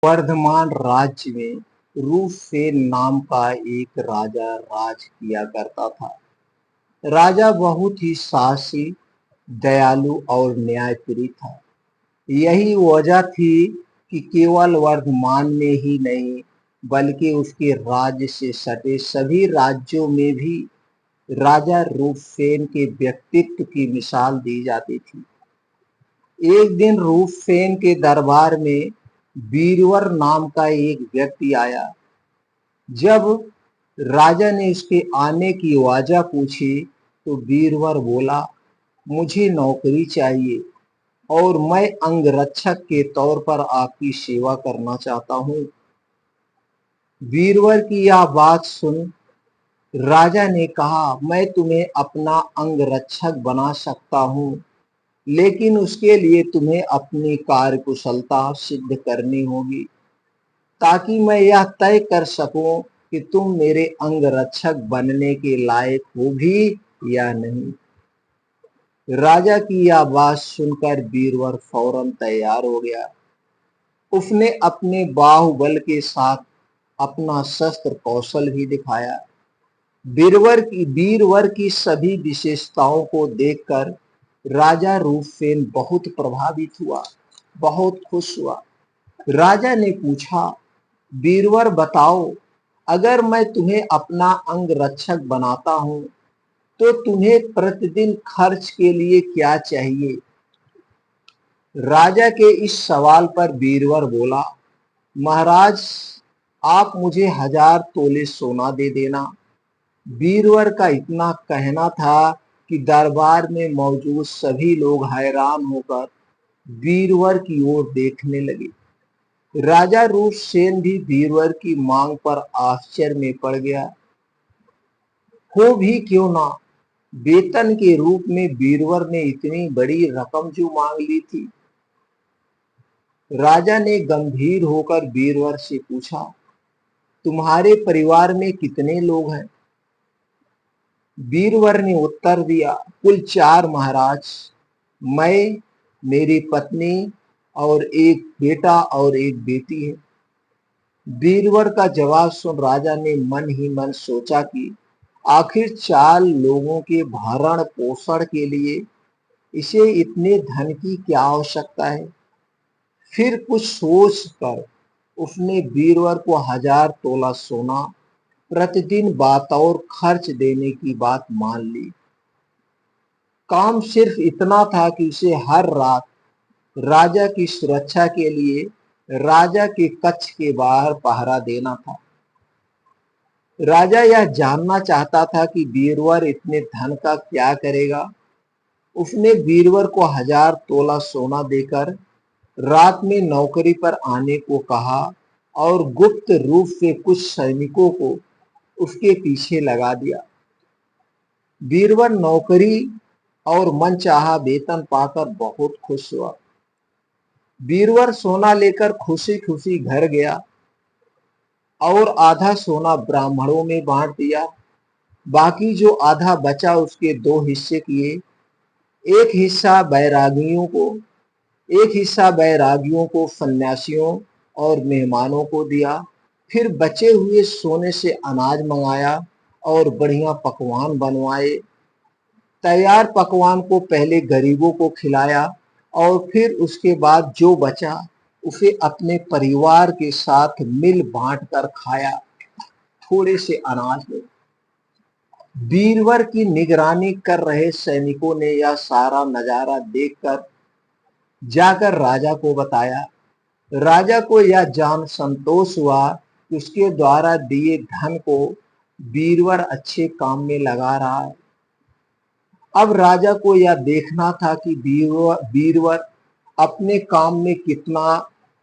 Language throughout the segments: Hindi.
वर्धमान राज्य में रूपसेन नाम का एक राजा राज किया करता था। राजा बहुत ही साहसी, दयालु और न्यायप्रिय था। यही वजह थी कि केवल वर्धमान में ही नहीं, बल्कि उसके राज्य से सटे सभी राज्यों में भी राजा रूपसेन के व्यक्तित्व की मिसाल दी जाती थी। एक दिन रूपसेन के दरबार में बीरवर नाम का एक व्यक्ति आया। जब राजा ने उसके आने की वजह पूछी तो बीरवर बोला, मुझे नौकरी चाहिए और मैं अंगरक्षक के तौर पर आपकी सेवा करना चाहता हूँ। बीरवर की यह बात सुन राजा ने कहा, मैं तुम्हें अपना अंगरक्षक बना सकता हूँ, लेकिन उसके लिए तुम्हें अपनी कार्यकुशलता सिद्ध करनी होगी, ताकि मैं यह तय कर सकूं कि तुम मेरे अंगरक्षक बनने के लायक हो भी या नहीं। राजा की यह बात सुनकर बीरवर फौरन तैयार हो गया। उसने अपने बाहुबल के साथ अपना शस्त्र कौशल भी दिखाया। बीरवर की सभी विशेषताओं को देखकर राजा रूपसेन बहुत प्रभावित हुआ, बहुत खुश हुआ। राजा ने पूछा, बीरवर बताओ, अगर मैं तुम्हें अपना अंगरक्षक बनाता हूं तो तुम्हें प्रतिदिन खर्च के लिए क्या चाहिए? राजा के इस सवाल पर बीरवर बोला, महाराज, आप मुझे 1000 तोले सोना दे देना। बीरवर का इतना कहना था कि दरबार में मौजूद सभी लोग हैरान होकर बीरवर की ओर देखने लगे। राजा रूपसेन भी बीरवर की मांग पर आश्चर्य में पड़ गया। हो भी क्यों ना, वेतन के रूप में बीरवर ने इतनी बड़ी रकम जो मांग ली थी। राजा ने गंभीर होकर बीरवर से पूछा, तुम्हारे परिवार में कितने लोग हैं? बीरवर ने उत्तर दिया, कुल 4 महाराज, मैं, मेरी पत्नी और एक बेटा और एक बेटी है। बीरवर का जवाब सुन राजा ने मन ही मन सोचा कि आखिर 4 लोगों के भरण पोषण के लिए इसे इतने धन की क्या आवश्यकता है। फिर कुछ सोच कर उसने बीरवर को 1000 तोला सोना प्रतिदिन बतौर खर्च देने की बात मान ली। काम सिर्फ इतना था कि उसे हर रात राजा की सुरक्षा के लिए राजा के कक्ष के बाहर पहरा देना था। राजा यह जानना चाहता था कि बीरवर इतने धन का क्या करेगा। उसने बीरवर को 1000 तोला सोना देकर रात में नौकरी पर आने को कहा और गुप्त रूप से कुछ सैनिकों को उसके पीछे लगा दिया। बीरवर नौकरी और मनचाहा वेतन पाकर बहुत खुश हुआ। बीरवर सोना लेकर खुशी खुशी घर गया और आधा सोना ब्राह्मणों में बांट दिया। बाकी जो आधा बचा उसके 2 हिस्से किए। एक हिस्सा बैरागियों को एक हिस्सा बैरागियों को, सन्यासियों और मेहमानों को दिया। फिर बचे हुए सोने से अनाज मंगाया और बढ़िया पकवान बनवाए। तैयार पकवान को पहले गरीबों को खिलाया और फिर उसके बाद जो बचा उसे अपने परिवार के साथ मिल बांट कर खाया, थोड़े से अनाज में। बीरवर की निगरानी कर रहे सैनिकों ने यह सारा नजारा देखकर जाकर राजा को बताया। राजा को यह जान संतोष हुआ कि उसके द्वारा दिए धन को बीरवर अच्छे काम में लगा रहा है। अब राजा को यह देखना था कि बीरवर अपने काम में कितना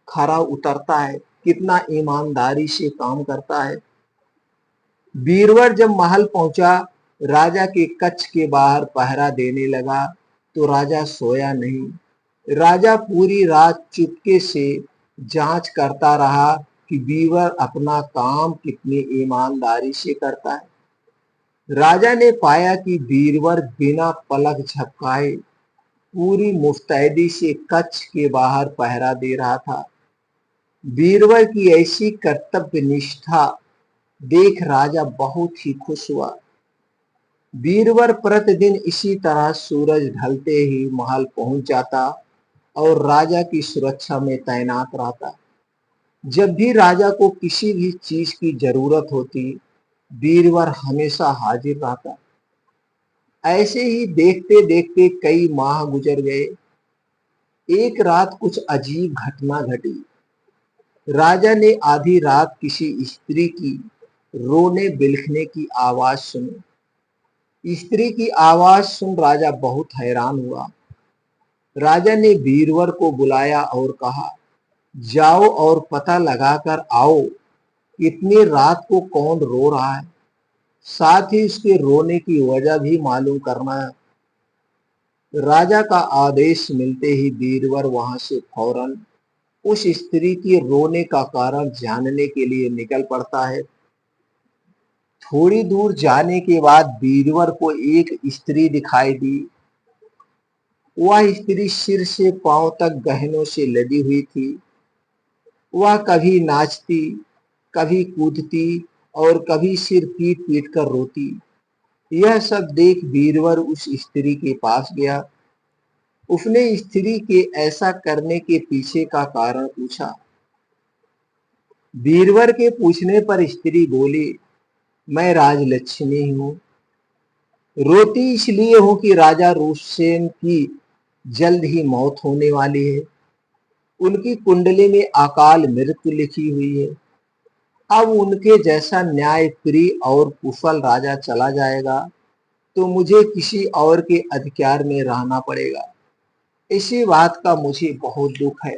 खरा उतरता है, कितना ईमानदारी से काम करता है। बीरवर जब महल पहुंचा, राजा के कक्ष के बाहर पहरा देने लगा तो राजा सोया नहीं। राजा पूरी रात चुपके से जांच करता रहा कि बीरवर अपना काम कितनी ईमानदारी से करता है। राजा ने पाया कि बीरवर बिना पलक झपकाए पूरी मुस्तैदी से कक्ष के बाहर पहरा दे रहा था। बीरबल की ऐसी कर्तव्य निष्ठा देख राजा बहुत ही खुश हुआ। बीरबल प्रतिदिन इसी तरह सूरज ढलते ही महल पहुंच जाता और राजा की सुरक्षा में तैनात रहता। जब भी राजा को किसी भी चीज की जरूरत होती, बीरबल हमेशा हाजिर रहता। ऐसे ही देखते देखते कई माह गुजर गए। एक रात कुछ अजीब घटना घटी। राजा ने आधी रात किसी स्त्री की रोने बिलखने की आवाज सुनी। स्त्री की आवाज सुन राजा बहुत हैरान हुआ। राजा ने बीरबल को बुलाया और कहा, जाओ और पता लगाकर आओ इतनी रात को कौन रो रहा है, साथ ही उसके रोने की वजह भी मालूम करना है। राजा का आदेश मिलते ही बीरबल वहां से फौरन उस स्त्री की रोने का कारण जानने के लिए निकल पड़ता है। थोड़ी दूर जाने के बाद बीरबल को एक स्त्री दिखाई दी। वह स्त्री सिर से पांव तक गहनों से लदी हुई थी। वह कभी नाचती, कभी कूदती और कभी सिर पीट पीट कर रोती। यह सब देख बीरबल उस स्त्री के पास गया। उसने स्त्री के ऐसा करने के पीछे का कारण पूछा। बीरबल के पूछने पर स्त्री बोली, मैं राजलक्ष्मी हूँ। रोती इसलिए हूँ कि राजा रुस्तम की जल्द ही मौत होने वाली है। उनकी कुंडली में अकाल मृत्यु लिखी हुई है। अब उनके जैसा न्यायप्रिय और कुशल राजा चला जाएगा तो मुझे किसी और के अधिकार में रहना पड़ेगा। इसी बात का मुझे बहुत दुख है।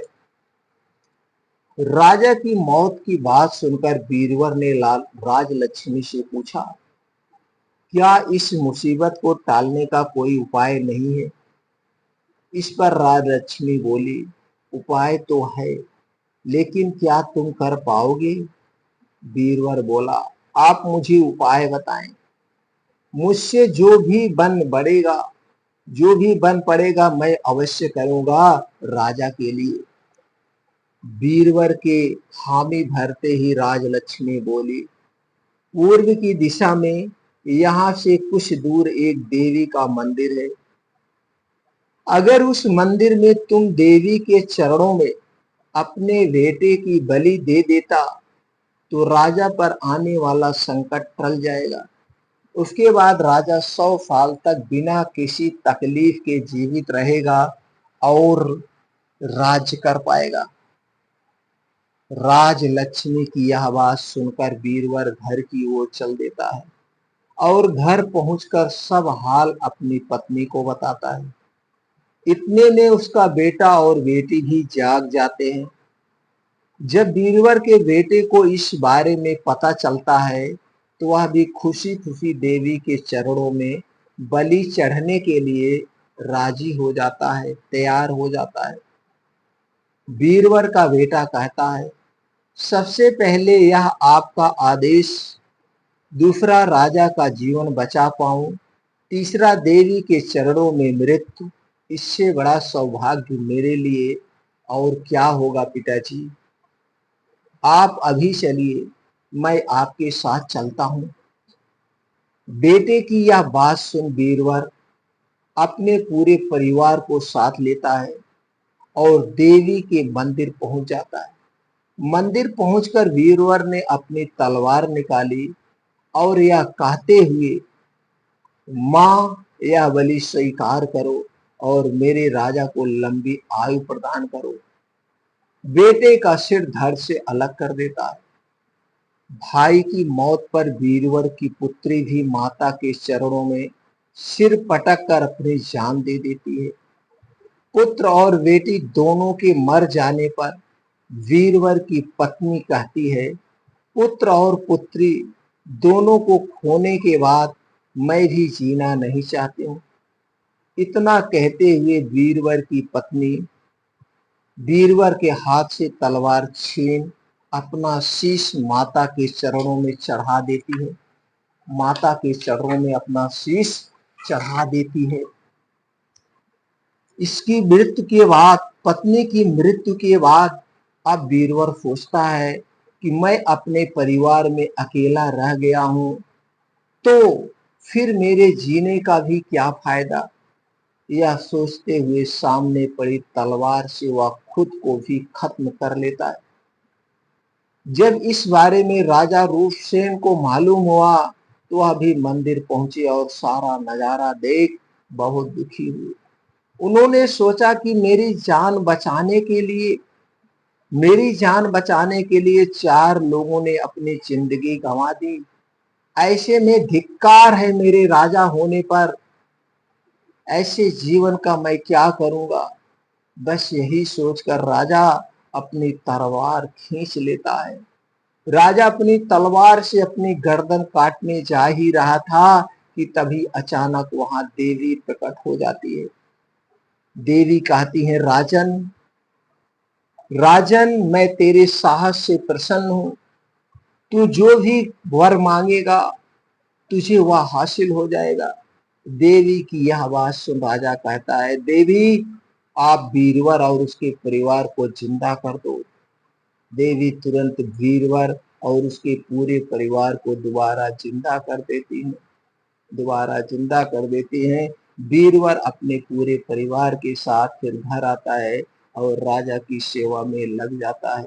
राजा की मौत की बात सुनकर बीरबल ने राजलक्ष्मी से पूछा, क्या इस मुसीबत को टालने का कोई उपाय नहीं है? इस पर राजलक्ष्मी बोली, उपाय तो है, लेकिन क्या तुम कर पाओगे? बीरबल बोला, आप मुझे उपाय बताएं। मुझसे जो भी बन पड़ेगा मैं अवश्य करूंगा राजा के लिए। बीरबल के हामी भरते ही राजलक्ष्मी बोली, पूर्व की दिशा में यहाँ से कुछ दूर एक देवी का मंदिर है। अगर उस मंदिर में तुम देवी के चरणों में अपने बेटे की बलि दे देता तो राजा पर आने वाला संकट टल जाएगा। उसके बाद राजा 100 साल तक बिना किसी तकलीफ के जीवित रहेगा और राज्य कर पाएगा। राजलक्ष्मी की यह बात सुनकर बीरबल घर की ओर चल देता है और घर पहुंचकर सब हाल अपनी पत्नी को बताता है। इतने में उसका बेटा और बेटी भी जाग जाते हैं। जब बीरबल के बेटे को इस बारे में पता चलता है तो वह भी खुशी खुशी देवी के चरणों में बलि चढ़ने के लिए राजी हो जाता है, तैयार हो जाता है। बीरबल का बेटा कहता है, सबसे पहले यह आपका आदेश, दूसरा राजा का जीवन बचा पाऊं, तीसरा देवी के चरणों में मृत्यु। इससे बड़ा सौभाग्य मेरे लिए और क्या होगा पिताजी। आप अभी चलिए, मैं आपके साथ चलता हूं। बेटे की यह बात सुन बीरबल अपने पूरे परिवार को साथ लेता है और देवी के मंदिर पहुंच जाता है। मंदिर पहुंचकर बीरबल ने अपनी तलवार निकाली और यह कहते हुए, मां, यह बलि स्वीकार करो और मेरे राजा को लंबी आयु प्रदान करो। बेटे का सिर धड़ से अलग कर देता है। भाई की मौत पर बीरबल की पुत्री भी माता के चरणों में सिर पटक कर अपनी जान दे देती है। पुत्र और बेटी दोनों के मर जाने पर बीरबल की पत्नी कहती है, पुत्र और पुत्री दोनों को खोने के बाद मैं भी जीना नहीं चाहती हूँ। इतना कहते हुए बीरबल की पत्नी बीरबल के हाथ से तलवार छीन अपना शीश माता के चरणों में चढ़ा देती है। माता के चरणों में अपना शीश चढ़ा देती है। इसकी मृत्यु के बाद, पत्नी की मृत्यु के बाद अब बीरबल सोचता है कि मैं अपने परिवार में अकेला रह गया हूं, तो फिर मेरे जीने का भी क्या फायदा। यह सोचते हुए सामने पड़ी तलवार से वह खुद को भी खत्म कर लेता है। जब इस बारे में राजा रूपसेन को मालूम हुआ तो वह भी मंदिर पहुंचे और सारा नजारा देख बहुत दुखी हुए। उन्होंने सोचा कि मेरी जान बचाने के लिए 4 लोगों ने अपनी जिंदगी गंवा दी। ऐसे में धिक्कार है मेरे राजा होने पर। ऐसे जीवन का मैं क्या करूंगा। बस यही सोचकर राजा अपनी तलवार खींच लेता है। राजा अपनी तलवार से अपनी गर्दन काटने जा ही रहा था कि तभी अचानक वहां देवी प्रकट हो जाती है। देवी कहती है, राजन राजन, मैं तेरे साहस से प्रसन्न हूं। तू जो भी वर मांगेगा तुझे वह हासिल हो जाएगा। देवी की यह बात सुन राजा कहता है, देवी आप बीरबल और उसके परिवार को जिंदा कर दो। देवी तुरंत बीरबल और उसके पूरे परिवार को दोबारा जिंदा कर देती हैं। बीरबल अपने पूरे परिवार के साथ फिर घर आता है और राजा की सेवा में लग जाता है।